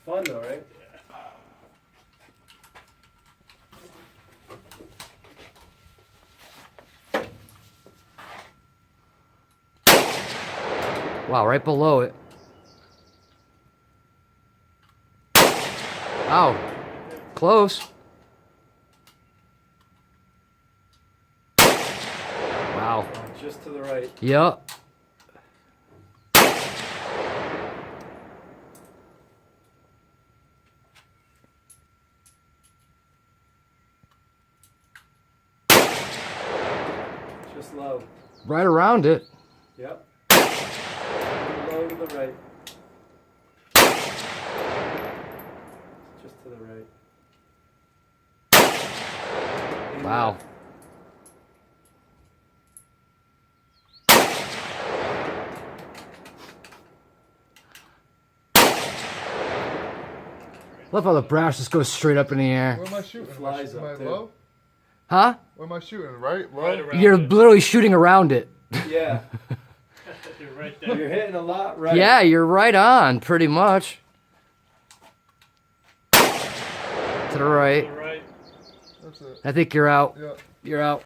Fun though, right? Wow, right below it. Wow. Close. Wow. Just to the right. Yep. Just low. Right around it. Yep. Low to the right. Just to the right. Wow. Love how the brass just goes straight up in the air. Where am I shooting? Flies Am I up there. low? Huh? Where am I shooting? Right? Low? Right around You're it. literally shooting around it. Yeah. You're right there. You're hitting a lot right. Yeah, you're right on, pretty much. To the right. Right. That's it. I think you're out. Yeah. You're out.